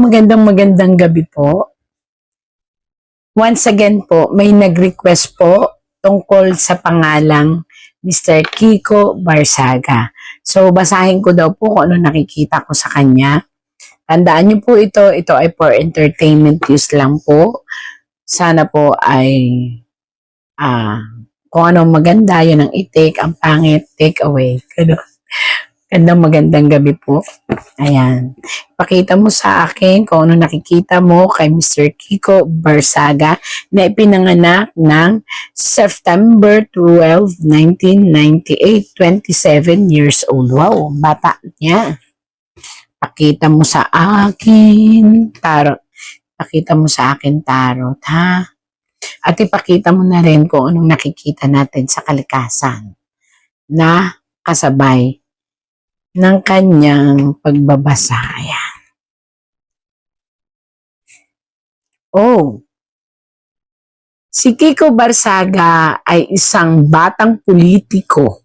magandang gabi po. Once again po, may nag-request po tungkol sa pangalang Mr. Kiko Barsaga. So, basahin ko daw po kung ano nakikita ko sa kanya. Tandaan niyo po ito ay for entertainment use lang po. Sana po ay kung ano maganda, yun ang i-take, ang pangit, take away. Magandang gabi po. Ayan. Pakita mo sa akin kung ano nakikita mo kay Mr. Kiko Barsaga na ipinanganak ng September 12, 1998, 27 years old. Wow, bata niya. Pakita mo sa akin, tarot. Pakita mo sa akin, tarot, ha? At ipakita mo na rin kung anong nakikita natin sa kalikasan na kasabay ng kanyang pagbabasa. Ayan. Oh, si Kiko Barsaga ay isang batang politiko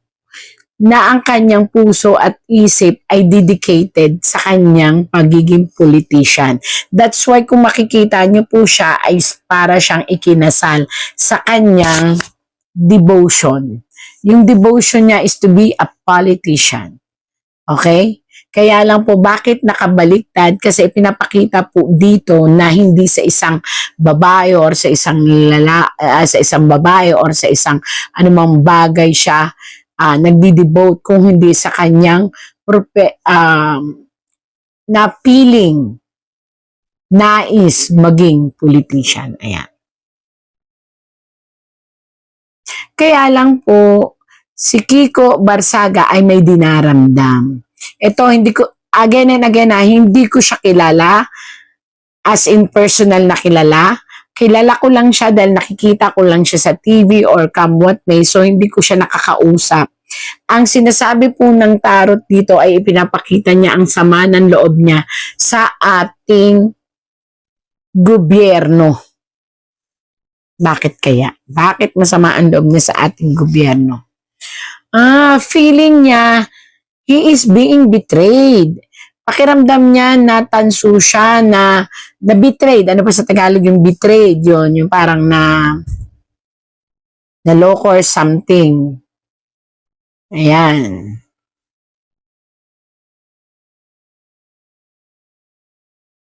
na ang kanyang puso at isip ay dedicated sa kanyang pagiging politician. That's why kung makikita niyo po siya ay para siyang ikinasal sa kanyang devotion. Yung devotion niya is to be a politician. Okay? Kaya lang po bakit nakabaliktad? Kasi pinapakita po dito na hindi sa isang babae or sa isang sa isang babae or sa isang anumang bagay siya nagdi-devote kung hindi sa kanyang na feeling nais maging politician. Ayan. Kaya lang po si Kiko Barsaga ay may dinaramdam. Ito, hindi ko, again and again, hindi ko siya kilala, as in personal na kilala. Kilala ko lang siya dahil nakikita ko lang siya sa TV or come what may, so hindi ko siya nakakausap. Ang sinasabi po ng tarot dito ay ipinapakita niya ang sama ng loob niya sa ating gobyerno. Bakit kaya? Bakit masama ang loob niya sa ating gobyerno? Feeling niya, he is being betrayed. Pakiramdam niya na tanso siya, na betrayed. Ano pa sa Tagalog yung betrayed? Yun, yung parang naloko or something. Ayan.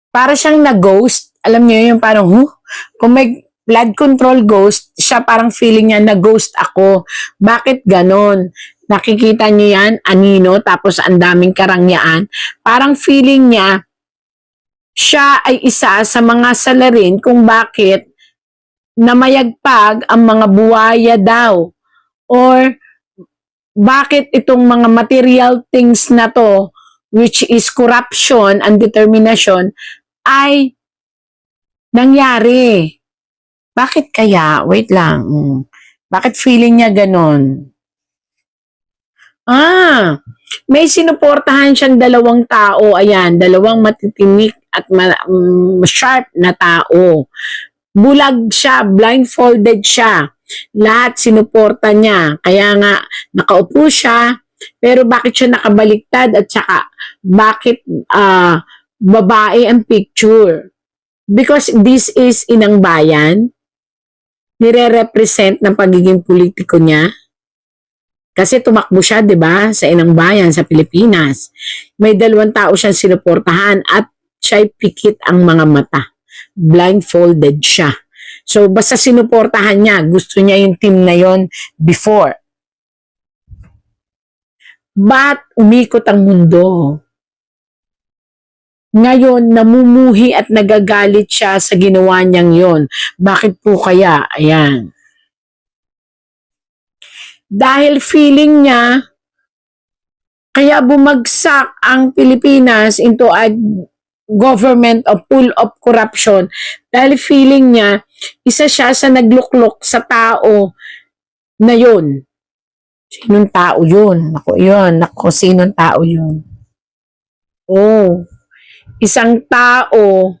Para siyang na-ghost. Alam niyo yung parang, kung may blood control ghost, siya parang feeling niya na-ghost ako. Bakit ganon? Nakikita niyo yan, anino, tapos ang daming karangyaan. Parang feeling niya, siya ay isa sa mga salarin kung bakit namayagpag ang mga buwaya daw. Or bakit itong mga material things na to, which is corruption and determination, ay nangyari. Bakit kaya? Wait lang. Bakit feeling niya ganon? May sinuportahan siyang dalawang tao. Ayan, dalawang matitinik at sharp na tao. Bulag siya, blindfolded siya. Lahat sinuporta niya. Kaya nga, nakaupo siya. Pero bakit siya nakabaliktad at saka bakit babae ang picture? Because this is inang bayan. Nire-represent ng pagiging politiko niya. Kasi tumakbo siya, 'di ba, sa inang bayan sa Pilipinas. May dalawang tao siyang sinuportahan at siya'y pikit ang mga mata. Blindfolded siya. So basta sinuportahan niya, gusto niya yung team na yon before. But umikot ang mundo. Ngayon, namumuhi at nagagalit siya sa ginawa niyang yon. Bakit po kaya? Ayan. Dahil feeling niya, kaya bumagsak ang Pilipinas into a government of full of corruption. Dahil feeling niya, isa siya sa nagluklok sa tao na yon. Sinong tao yun? Naku, sinong tao yun? Isang tao,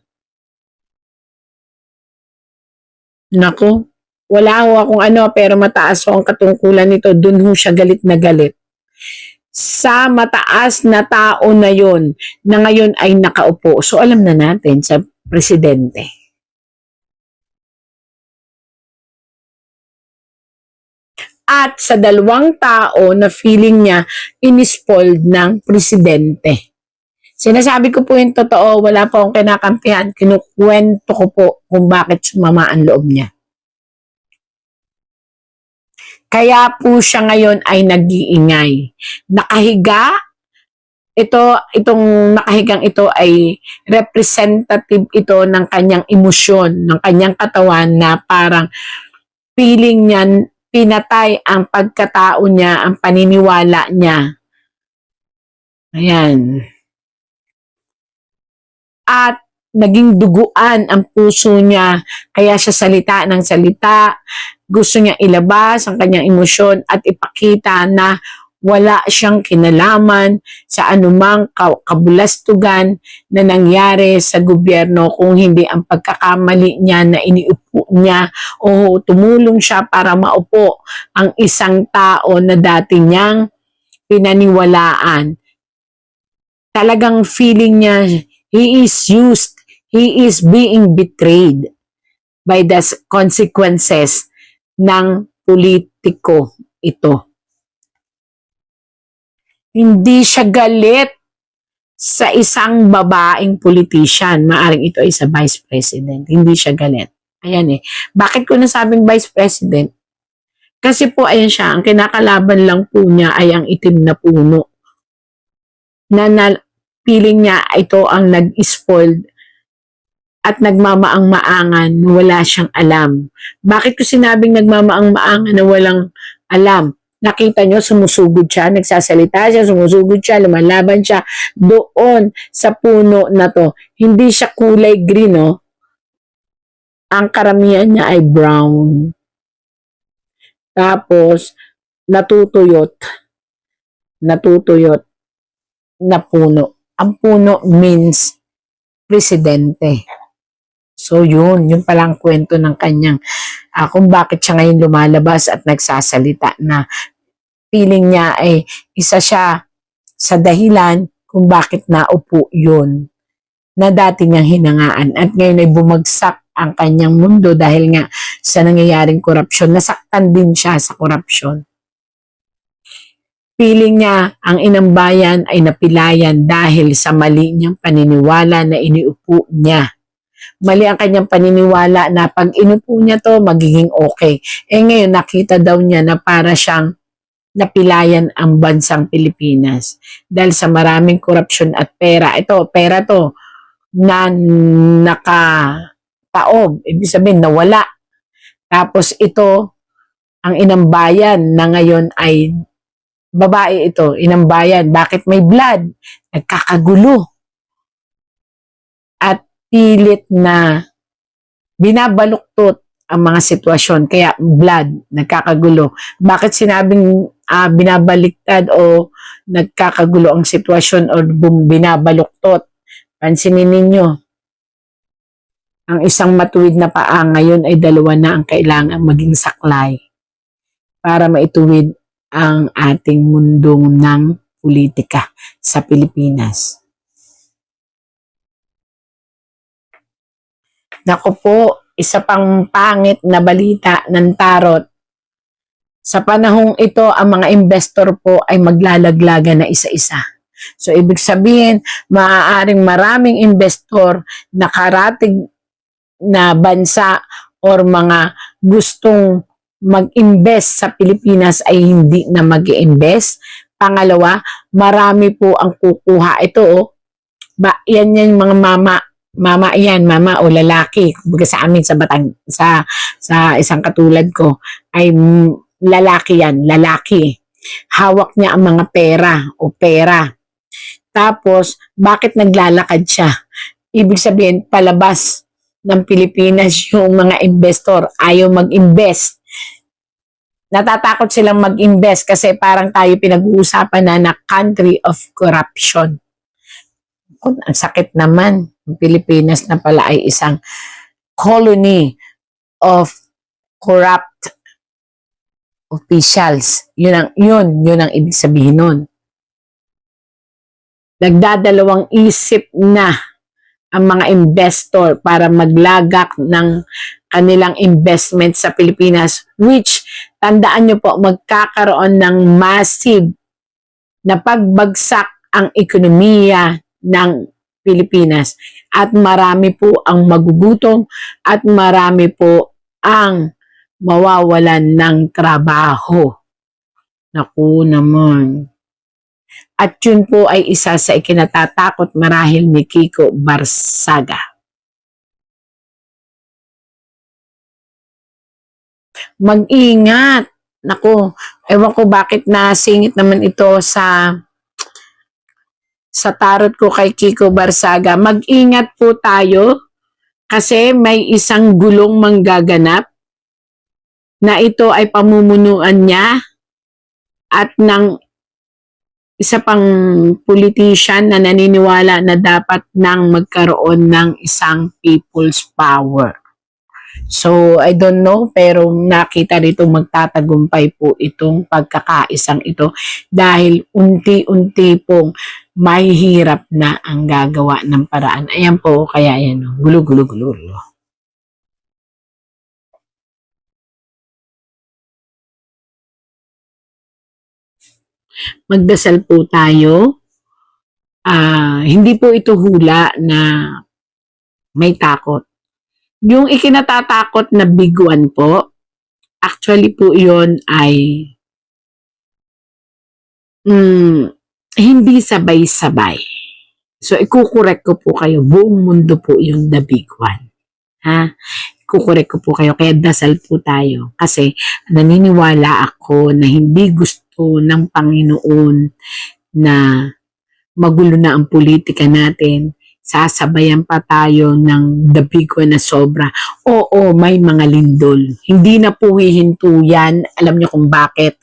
naku, wala ho akong pero mataas ho ang katungkulan nito, dun ho siya galit na galit. sa mataas na tao na yon na ngayon ay nakaupo. So alam na natin sa presidente. At sa dalawang tao na feeling niya inispoiled ng presidente. Sinasabi ko po yung totoo, wala po akong kinakampihan, kinukwento ko po kung bakit sumama ang loob niya. Kaya po siya ngayon ay nag-iingay. Nakahiga, itong nakahigang ito ay representative ito ng kanyang emosyon, ng kanyang katawan na parang feeling niya pinatay ang pagkatao niya, ang paniniwala niya. Ayan. At naging duguan ang puso niya, kaya siya salita ng salita, gusto niya ilabas ang kanyang emosyon at ipakita na wala siyang kinalaman sa anumang kabulastugan na nangyari sa gobyerno kung hindi ang pagkakamali niya na iniupo niya o tumulong siya para maupo ang isang tao na dati niyang pinaniwalaan. Talagang feeling niya, he is used, he is being betrayed by the consequences ng politiko ito. Hindi siya galit sa isang babaeng politician. Maaring ito ay sa vice president. Hindi siya galit. Ayan eh. Bakit ko nasabing vice president? Kasi po, ayan siya, ang kinakalaban lang po niya ay ang itim na puno. Na feeling niya ito ang nag-spoiled at nagmamaang-maangan na wala siyang alam. Bakit ko sinabing nagmamaang-maangan na walang alam? Nakita nyo, sumusugod siya, nagsasalita siya, sumusugod siya, lumalaban siya doon sa puno na to. Hindi siya kulay green, no? Ang karamihan niya ay brown. Tapos, natutuyot na puno. Ang puno means presidente. So yun palang kwento ng kanyang kung bakit siya ngayon lumalabas at nagsasalita na feeling niya ay isa siya sa dahilan kung bakit naupo yun na dati niyang hinangaan at ngayon ay bumagsak ang kanyang mundo dahil nga sa nangyayaring korupsyon. Nasaktan din siya sa korupsyon. Feeling niya ang inang bayan ay napilayan dahil sa mali niyang paniniwala na iniupo niya. Mali ang kanyang paniniwala na pag inupo niya to, magiging okay. Ngayon nakita daw niya na para siyang napilayan ang bansang Pilipinas dahil sa maraming korupsyon at pera. Pera to na nakataob, ibig sabihin nawala. Tapos ito, ang inang bayan na ngayon ay babae ito, inang bayan. Bakit may blood? Nagkakagulo. At pilit na binabaluktot ang mga sitwasyon. Kaya blood, nagkakagulo. Bakit sinabing binabaliktad o nagkakagulo ang sitwasyon o binabaluktot? Pansinin ninyo, ang isang matuwid na paa ngayon ay dalawa na ang kailangan maging saklay para maituwid ang ating mundong ng politika sa Pilipinas. Naku po, isa pang pangit na balita ng tarot. Sa panahong ito, ang mga investor po ay maglalaglagan na isa-isa. So, ibig sabihin, maaaring maraming investor na karating na bansa or mga gustong mag-invest sa Pilipinas ay hindi na mag-invest. Pangalawa, marami po ang kukuha. Ito, yan yung mga mama o lalaki. Kumbaga sa amin sa isang katulad ko ay lalaki yan, lalaki. Hawak niya ang mga pera. Tapos, bakit naglalakad siya? Ibig sabihin, palabas ng Pilipinas yung mga investor, ayaw mag-invest. Natatakot silang mag-invest kasi parang tayo pinag-uusapan na country of corruption. Ang sakit naman, ang Pilipinas na pala ay isang colony of corrupt officials. Yun ang ibig sabihin nun. nagdadalawang isip na ang mga investor para maglagak ng kanilang investment sa Pilipinas, which tandaan nyo po, magkakaroon ng massive na pagbagsak ang ekonomiya ng Pilipinas at marami po ang magugutom at marami po ang mawawalan ng trabaho. Naku naman. At yun po ay isa sa ikinatatakot marahil ni Kiko Barsaga. Mag-ingat. Naku, ewan ko bakit nasingit naman ito sa tarot ko kay Kiko Barsaga. Mag-ingat po tayo kasi may isang gulong manggaganap na ito ay pamumunuan niya at ng isa pang politician na naniniwala na dapat nang magkaroon ng isang people's power. So, I don't know, pero nakita dito magtatagumpay po itong pagkakaisang ito dahil unti-unti pong mahihirap na ang gagawa ng paraan. Ayan po, kaya yan, gulo-gulo-gulo. Magdasal po tayo. Hindi po ito hula na may takot. Yung ikinatatakot na biguan po, actually po yun ay hindi sabay-sabay. So, ikukorek ko po kayo. Buong mundo po yung the big one. Ha? Ikukorek ko po kayo. Kaya dasal po tayo. Kasi naniniwala ako na hindi gusto ng Panginoon na magulo na ang politika natin. Sasabayan pa tayo ng the big one na sobra. Oo, may mga lindol. Hindi na po hihinto yan. Alam niyo kung bakit.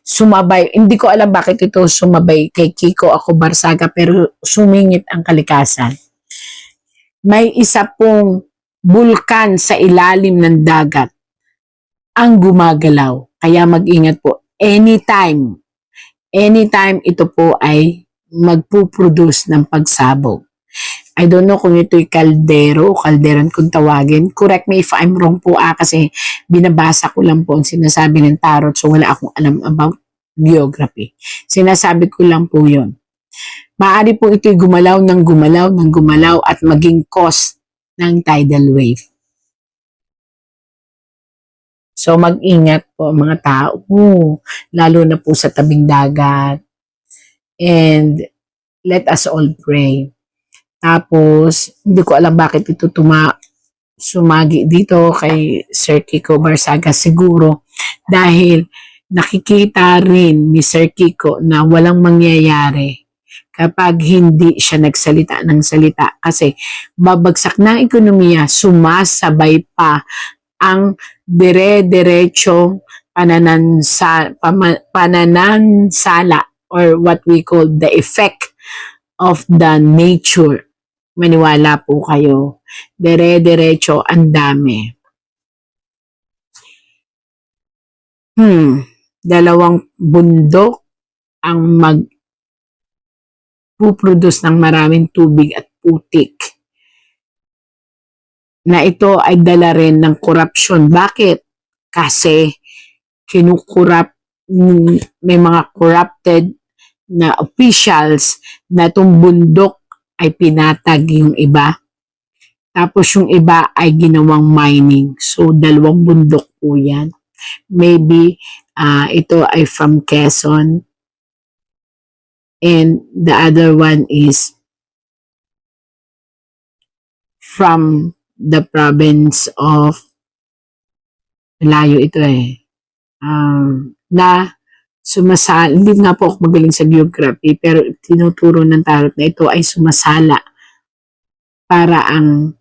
Sumabay, hindi ko alam bakit ito sumabay kay Kiko ako Barsaga, pero sumingit ang kalikasan. May isa pong bulkan sa ilalim ng dagat ang gumagalaw. Kaya mag-ingat po. Anytime ito po ay magpuproduce ng pagsabog. I don't know kung ito'y kaldero o kalderan kung tawagin. Correct me if I'm wrong po kasi binabasa ko lang po ang sinasabi ng tarot, so wala akong alam about geography. Sinasabi ko lang po yun. Maaari po ito'y gumalaw at maging cause ng tidal wave. So mag-ingat po mga tao, lalo na po sa tabing dagat. And let us all pray. Tapos, hindi ko alam bakit ito sumagi dito kay Sir Kiko Barsaga. Siguro dahil nakikita rin ni Sir Kiko na walang mangyayari kapag hindi siya nagsalita ng salita. Kasi babagsak ng ekonomiya, sumasabay pa ang dire-diretsong pananansala or what we call the effect of the nature. Maniwala po kayo. Dire-diretso, ang dami. Dalawang bundok ang magpuproduce ng maraming tubig at putik. Na ito ay dala rin ng corruption. Bakit? Kasi may mga corrupted na officials na itong bundok ay pinatag yung iba. Tapos yung iba ay ginawang mining. So, dalawang bundok po yan. Maybe ito ay from Quezon. And the other one is from the province of layo ito na sumasala, hindi nga po ako magaling sa geography, pero tinuturo ng tarot na ito ay sumasala para ang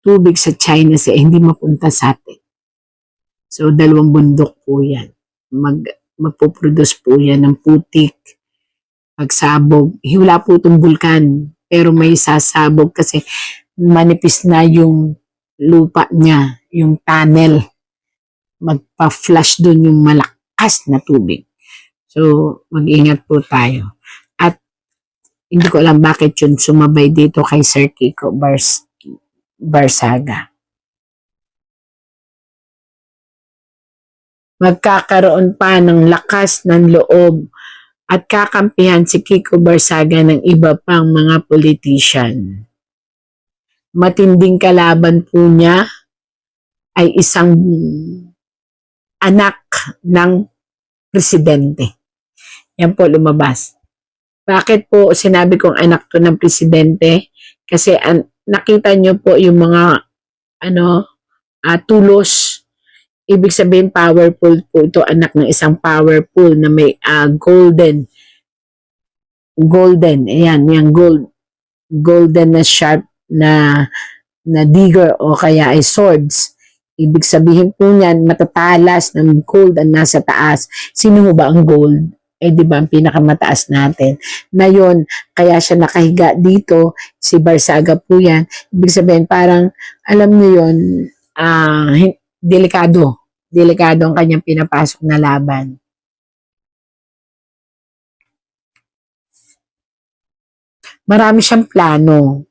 tubig sa China Sea hindi mapunta sa atin. So, dalawang bundok po yan. Magpuproduce po yan ng putik, pagsabog. Wala po itong bulkan, pero may sasabog kasi manipis na yung lupa niya, yung tunnel. Magpa-flush doon yung malakas na tubig. So, mag-ingat po tayo. At Hindi ko alam bakit yun sumabay dito kay Sir Kiko Barsaga. Magkakaroon pa ng lakas ng loob at kakampihan si Kiko Barsaga ng iba pang mga politician. Matinding kalaban po niya ay isang anak ng presidente. Yan po lumabas. Bakit po sinabi kong anak to ng presidente? Kasi nakita nyo po yung mga tulos. Ibig sabihin powerful po ito, anak ng isang powerful na may golden, ayan, yung golden na sharp na digger o kaya ay swords. Ibig sabihin po niyan, matatalas ng gold ang nasa taas. Sino ba ang gold? Di ba ang pinakamataas natin? Na yun, kaya siya nakahiga dito, si Barsaga po yan. Ibig sabihin parang, alam niyo yun, delikado ang kanyang pinapasok na laban. Marami siyang plano,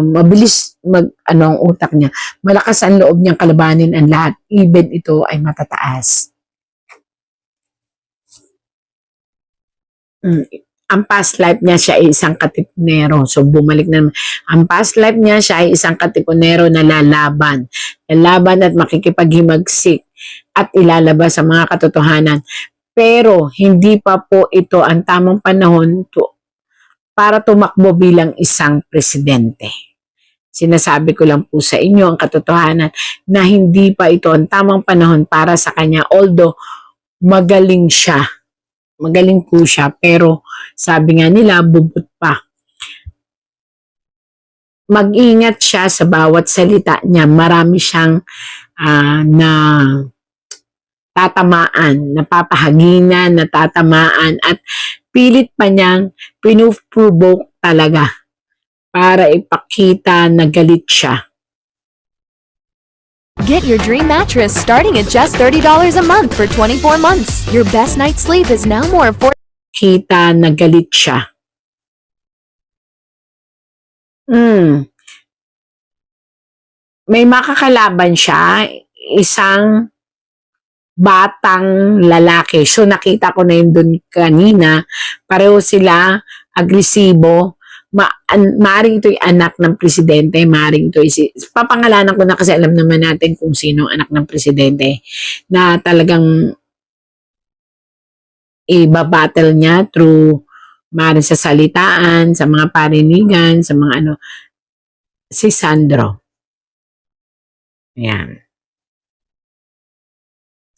mabilis ang utak niya, malakas ang loob niyang kalabanin ang lahat, even ito ay matataas. Ang past life niya siya ay isang katipunero. So bumalik na ang past life niya siya ay isang katipunero na lalaban at makikipaghimagsik at ilalabas sa mga katotohanan. Pero hindi pa po ito ang tamang panahon para tumakbo bilang isang presidente. Sinasabi ko lang po sa inyo ang katotohanan na hindi pa ito ang tamang panahon para sa kanya, although magaling po siya, pero sabi nga nila, bubut pa. Mag-ingat siya sa bawat salita niya. Marami siyang na tatamaan, napapahaginan, natatamaan, at pilit pa niyang pinuprovoke talaga para ipakita na galit siya. Get your dream mattress starting at just $30 a month for 24 months. Your best night's sleep is now more affordable. Kita na galit siya. May makakalaban siya, isang batang lalaki. So nakita ko na yun dun kanina. Pareho sila, agresibo. Maaring ito'y anak ng presidente, maaring ito'y papangalanan ko na kasi alam naman natin kung sino anak ng presidente na talagang ibabattle niya through maaring sa salitaan, sa mga parinigan, sa mga si Sandro. Ayan.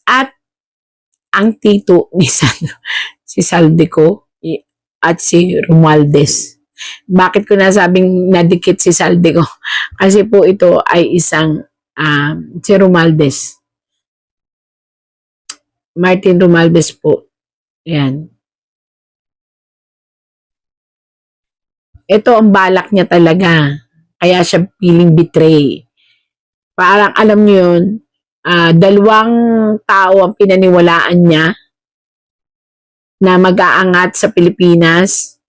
At ang tito ni Sandro, si Saldico at si Romualdez. Bakit ko nasabing nadikit si Saldico? Kasi po ito ay isang si Romualdez. Martin Romualdez po. Ayan. Ito ang balak niya talaga. Kaya siya feeling betray. Parang alam niyo yun, dalawang tao ang pinaniwalaan niya na mag-aangat sa Pilipinas.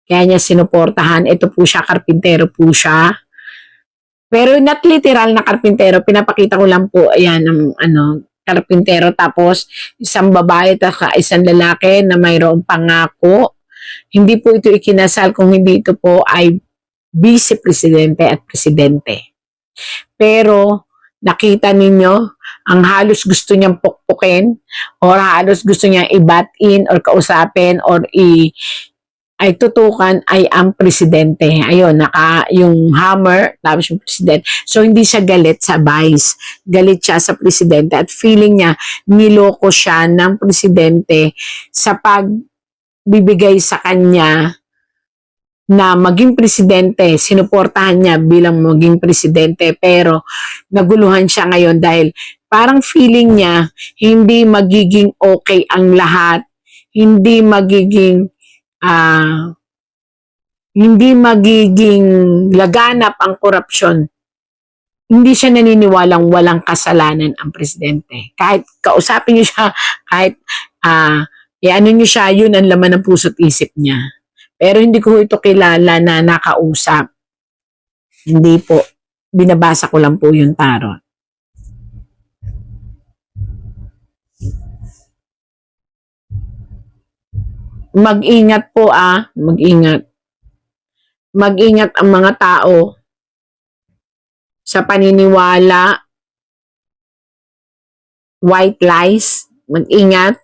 Kaya niya sinuportahan. Ito po siya, karpintero po siya. Pero not literal na karpintero. Pinapakita ko lang po, ayan, karpintero. Tapos, isang babae at isang lalaki na mayroong pangako. Hindi po ito ikinasal kung hindi ito po ay vice-presidente at presidente. Pero, nakita ninyo, ang halos gusto niyang pukpukin or halos gusto niyang i-bat-in or kausapin or ay tutukan ay ang presidente. Ayun, yung hammer, tapos yung presidente. So, hindi siya galit sa vice. Galit siya sa presidente at feeling niya, niloko siya ng presidente sa pagbibigay sa kanya na maging presidente. Sinuportahan niya bilang maging presidente, pero naguluhan siya ngayon dahil parang feeling niya, hindi magiging okay ang lahat. Hindi magiging laganap ang korupsyon. Hindi siya naniniwalang walang kasalanan ang presidente. Kahit kausapin niyo siya, kahit ano niyo siya, yun ang laman ng puso't isip niya. Pero hindi ko ito kilala na nakausap. Hindi po. Binabasa ko lang po yung tarot. Mag-ingat po mag-ingat. Mag-ingat ang mga tao sa paniniwala, white lies. Mag-ingat.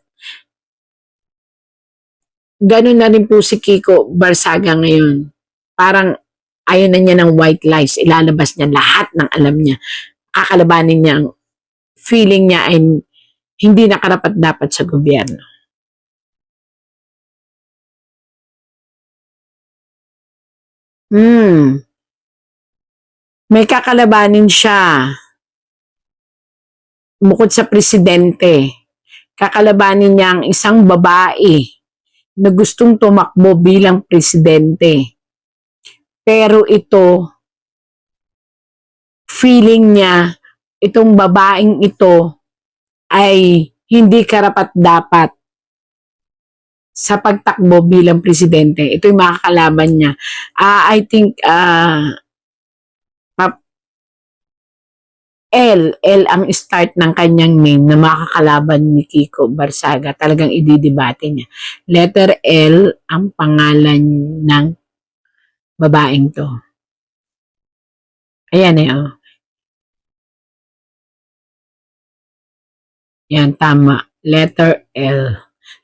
Ganun na rin po si Kiko Barsaga ngayon. Parang ayaw na niya ng white lies. Ilalabas niya lahat ng alam niya. Kakalabanin niya ang feeling niya ay hindi nakarapat-dapat sa gobyerno. May kakalabanin siya. Bukod sa presidente, kakalabanin niya ang isang babae na gustong tumakbo bilang presidente. Pero ito, feeling niya, itong babaeng ito ay hindi karapat-dapat sa pagtakbo bilang presidente. Ito yung makakalaban niya. I think L ang start ng kanyang name na makakalaban ni Kiko Barsaga. Talagang ididibate niya. Letter L ang pangalan ng babaeng to. Ayan Yan, tama. Letter L.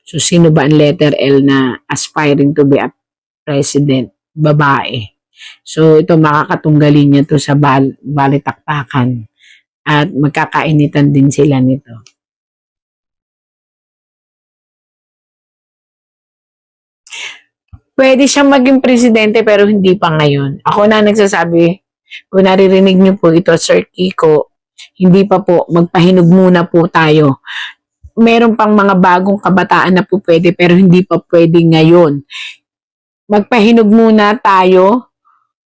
So, sino ba ang letter L na aspiring to be a president? Babae. So, ito makakatunggalin niya to sa balitaktakan. At magkakainitan din sila nito. Pwede siyang maging presidente pero hindi pa ngayon. Ako na nagsasabi, kung naririnig niyo po ito, Sir Kiko, hindi pa po, magpahinog muna po tayo. Meron pang mga bagong kabataan na po pwede pero hindi pa pwede ngayon. Magpahinog muna tayo.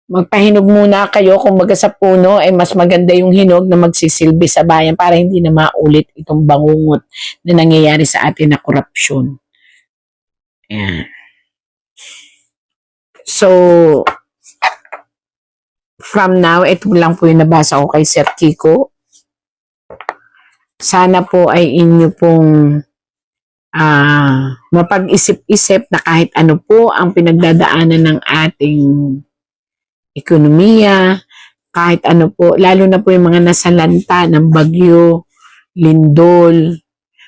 Magpahinog muna kayo kung maga sa puno ay mas maganda yung hinog na magsisilbi sa bayan para hindi na maulit itong bangungot na nangyayari sa atin na korupsyon. Ayan. So, from now, ito lang po yung nabasa ko kay Sir Kiko. Sana po ay inyo pong mapag-isip-isip na kahit ano po ang pinagdadaanan ng ating ekonomiya, kahit ano po, lalo na po yung mga nasalanta ng bagyo, lindol,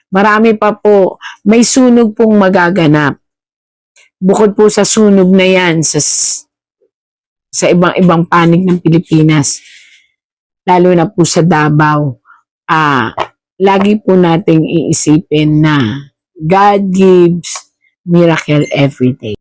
marami pa po, may sunog pong magaganap. Bukod po sa sunog na yan, sa ibang panig ng Pilipinas, lalo na po sa Davao, lagi po nating iisipin na God gives miracle every day.